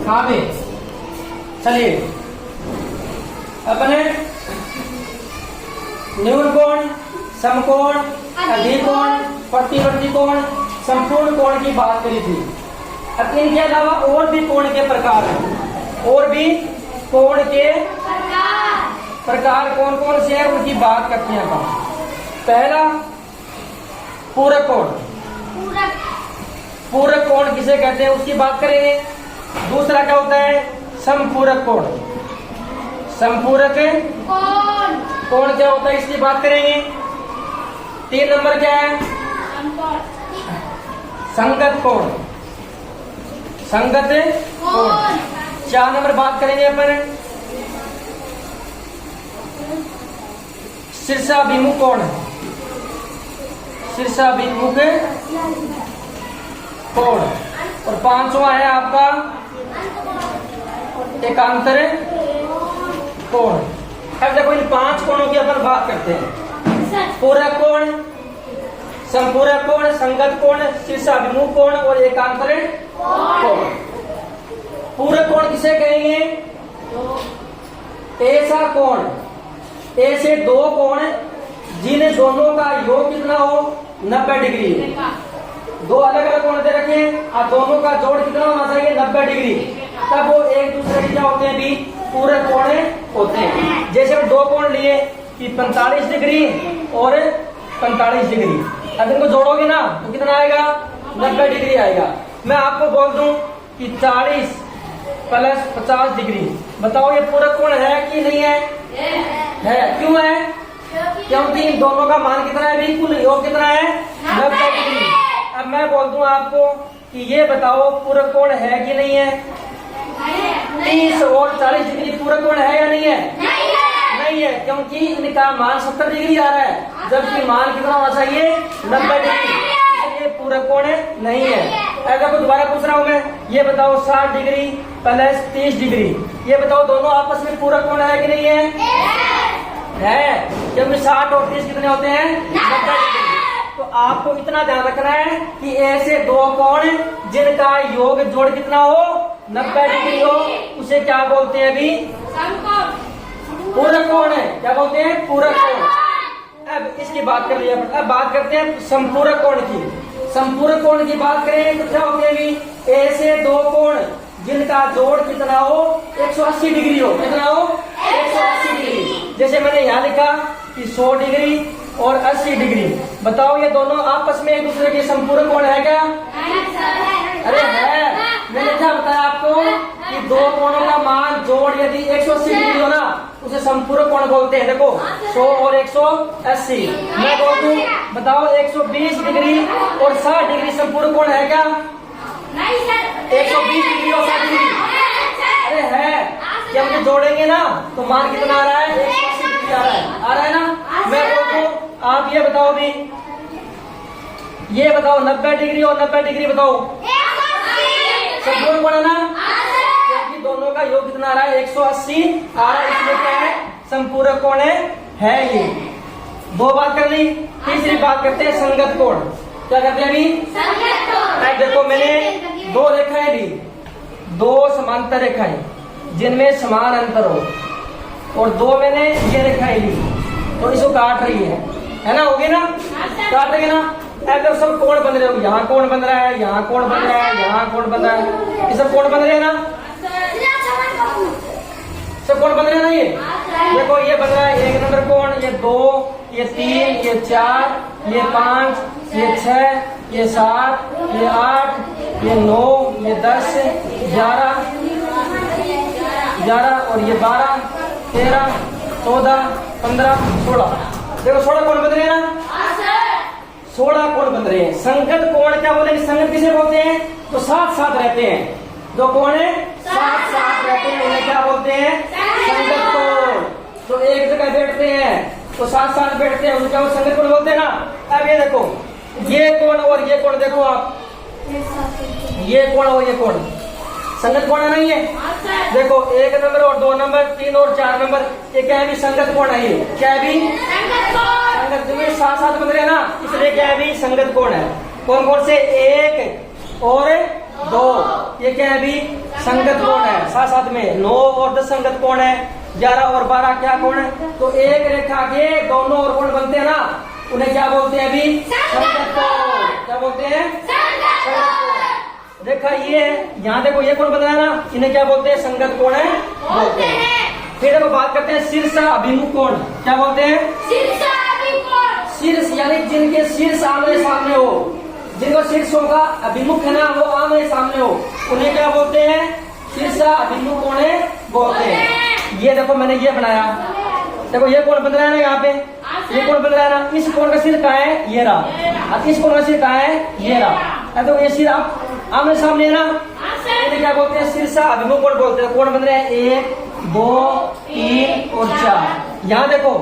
हाँ भी। चलिए अपने न्यून कोण, समकोण, अधिकोण, प्रतिवर्ती कोण, संपूर्ण कोण की बात करी थी। अब इनके अलावा और भी कोण के प्रकार हैं, और भी कोण के प्रकार कौन कौन से हैं उनकी बात करते हैं हम। पहला पूरक कोण। पूरक कोण किसे कहते हैं उसकी बात करेंगे। दूसरा क्या होता है? समपूरक कोण। समपूरक कोण क्या होता है इसकी बात करेंगे। 3 नंबर क्या है? संगत कोण। संगत कोण। 4 नंबर बात करेंगे अपन शीर्षाभिमुख कोण। शीर्षाभिमुख कोण। और 5वां है आपका एकांतर कोण। अब देखो इन 5 कोणों की अपन बात करते हैं। पूरक कोण, संपूरक कोण, संगत कोण, शीर्षाभिमुख कोण और एकांतर कोण। पूरक कोण किसे कहेंगे? ऐसा कोण, ऐसे 2 कोण जिन दोनों का योग कितना हो 90 डिग्री। 2 अलग अलग कोण दे रखे और दोनों का जोड़ कितना होना चाहिए 90 डिग्री, तब वो एक दूसरे के क्या होते हैं भी पूरक कोण होते हैं। जैसे हम 2 कोण लिए कि 45 डिग्री और 45 डिग्री, अब इनको जोड़ोगे ना तो कितना आएगा 90 डिग्री आएगा। मैं आपको बोल दूं कि 40 प्लस 50 डिग्री, बताओ ये पूरक कोण है कि नहीं है? है। क्यों है? क्योंकि इन दोनों का मान कितना है भी, कुल योग कितना है 90 डिग्री। अब मैं बोल दूं आपको कि ये बताओ पूरक कोण है कि नहीं है? 30 और 40 डिग्री पूरक कोण है या नहीं है? नहीं है, क्योंकि इनका मान 70 डिग्री आ रहा है, जबकि मान कितना होना चाहिए 90 डिग्री। ये पूरक कोण नहीं है। अगर को दोबारा पूछ रहा हूं मैं, ये बताओ 60 डिग्री प्लस 30 डिग्री, ये बताओ दोनों आपस में पूरक कोण है कि नहीं है? है, क्योंकि 60 और 30 कितने होते हैं 90 डिग्री। तो आपको इतना ध्यान रखना है कि ऐसे 2 कोण जिनका योग जोड़ कितना हो 90 डिग्री हो उसे क्या बोलते हैं भी? पूरक कोण है। क्या बोलते हैं? पूरक कोण। अब इसकी बात कर लिया, अब बात करते हैं संपूरक कोण की। संपूरक कोण की बात करें तो क्या होंगे भी? ऐसे 2 कोण जिनका जोड़ कितना हो 180 डिग्री हो। कितना हो 180 डिग्री। जैसे मैंने यहाँ लिखा कि 100 डिग्री और 80 डिग्री, बताओ ये दोनों आपस में एक दूसरे के संपूरक कोण है क्या? अरे है, मैंने क्या बताया आपको कि 2 कोणों का मान जोड़ यदि 180 डिग्री हो ना उसे संपूरक कोण बोलते हैं। देखो 100 और 180। मैं बोल दूं बताओ 120 डिग्री और 60 डिग्री संपूरक कोण है क्या? 120 डिग्री और 60 डिग्री। अरे है, जब हम जोड़ेंगे ना तो मान कितना आ रहा है 180 डिग्री आ रहा है ना। मैं बोल दूं आप ये बताओ भी, ये बताओ 90 डिग्री और 90 डिग्री बताओ संपूर्ण कोण है ना, क्योंकि दोनों का योग कितना आ रहा है 180 आ रहा है, इसलिए क्या है संपूरक कोण है ये। 2 बात कर ली। तीसरी बात करते हैं संगत कोण। क्या करते हैं अभी? संगत कोण। देखो मैंने 2 रेखाएं ली, 2 समांतर रेखाएं जिनमें समान अंतर हो, और 2 मैंने ये रेखाएं ली तो इसको काट रही है ना, होगी ना, काट रही है ना। ऐसे सब कोण बन रहे हो, यहाँ कोण बन रहा है, यहाँ कोण बन रहा है, यहाँ कोण बन रहा है, ये सब कोण बन रहे हैं ना, सब कोण बन रहे हैं ना। ये देखो ये बन रहा है 1 नंबर कोण, ये 2, ये 3, ये 4, ये 5, ये 6, ये 7, ये 8, ये 9, ये 10, 11 और ये 12, 13, 14, 15, 16। देखो 16 कोण बन रहे हैं ना, 16 कोण बन रहे हैं। संगत कोण क्या बोलेंगे? संगत किसे बोलते हैं? तो साथ साथ रहते हैं, जो कोण है साथ साथ रहते हैं उन्हें क्या बोलते हैं? संगत कोण। तो एक जगह बैठते हैं तो साथ साथ बैठते हैं उनका वो संगत कोण बोलते हैं ना। अब ये देखो ये कोण और ये कोण, देखो आप ये कोण और ये कोण संगत कोण है नहीं है? देखो 1 नंबर और 2 नंबर 3 और 4 नंबर ये क्या है भी? संगत कोण है। ये क्या है भी? संगत में साथ साथ बन रहे हैं ना, इसलिए क्या है भी? संगत कोण है। कौन कौन से? 1 और 2। ये क्या है अभी? संगत कोण है। साथ साथ में 9 और 10 संगत कोण है, 11 और 12 क्या कोण है? तो एक रेखा के दोनों और कोण बनते हैं ना, उन्हें क्या बोलते हैं अभी? संगत कोण। क्या बोलते हैं? संगत कोण। देखा ये यहाँ देखो ये कोण बन रहा है ना, इन्हें क्या बोलते हैं? संगत कोण है बोलते हैं। फिर देखो बात करते हैं शीर्ष अभिमुख कोण। क्या बोलते हैं? शीर्ष यानी जिनके शीर्ष आमने सामने हो, जिनको शीर्ष होगा अभिमुख है ना वो आमने सामने हो, उन्हें क्या बोलते हैं? शीर्ष अभिमुख कोण बोलते हैं। ये देखो मैंने ये बनाया, देखो ये कोण बन रहा है ना यहाँ पे, ये कोण बन रहा है ना, इस कोण का सिर कहाँ है? ये रहा। और इस कोण का सिर कहाँ है? ये रहा। तो ये सिर आमने सामने है ना, इन्हें क्या बोलते हैं? शीर्ष अभिमुख कोण बोलते हैं। कोण बन रहे हैं 1 2 3 और 4। यहाँ देखो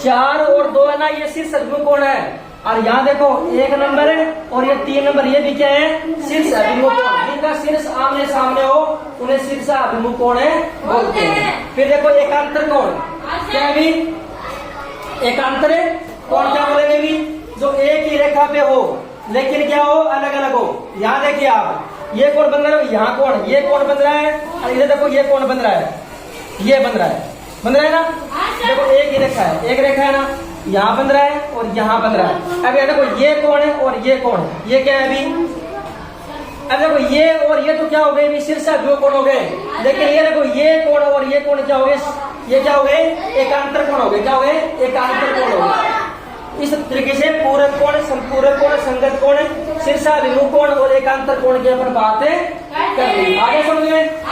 4 और 2 है ना, ये शीर्ष अभिमुख कोण है। और यहाँ देखो 1 नंबर है और ये 3 नंबर, ये भी क्या है? शीर्ष अभिमुख कोण। जिनका शीर्ष आमने सामने हो उन्हें शीर्ष अभिमुख कोण बोलते हैं। फिर देखो एकांतर कोण। क्या भी? एकांतर कोण क्या बोलेंगे भी? जो एक ही रेखा पे हो लेकिन क्या हो? अलग अलग हो। यहाँ देखिए आप, ये कोण बन रहा है, यहाँ कोण, ये कोण बन रहा है, और इधर देखो ये कोण बन रहा है, ये बन रहा है ना। देखो एक ही रेखा है, एक रेखा है ना, यहाँ बन रहा है और यहाँ बन रहा है। अब ये देखो ये कोण है और ये कोण है, ये क्या है अभी? अब देखो ये और ये तो क्या हो गए? अभी शीर्ष अभिमुख कोण हो गए। लेकिन ये देखो ये कोण और ये कोण क्या हो गए? ये क्या हो गए? एकांतर कोण हो गए। क्या हो गए? एकांतर कोण हो गए। इस तरीके से पूरक कोण, संपूरक कोण, संगत कोण, शीर्षाभिमुख कोण और एकांतर कोण की अपन बातें कर ली। आगे समझ में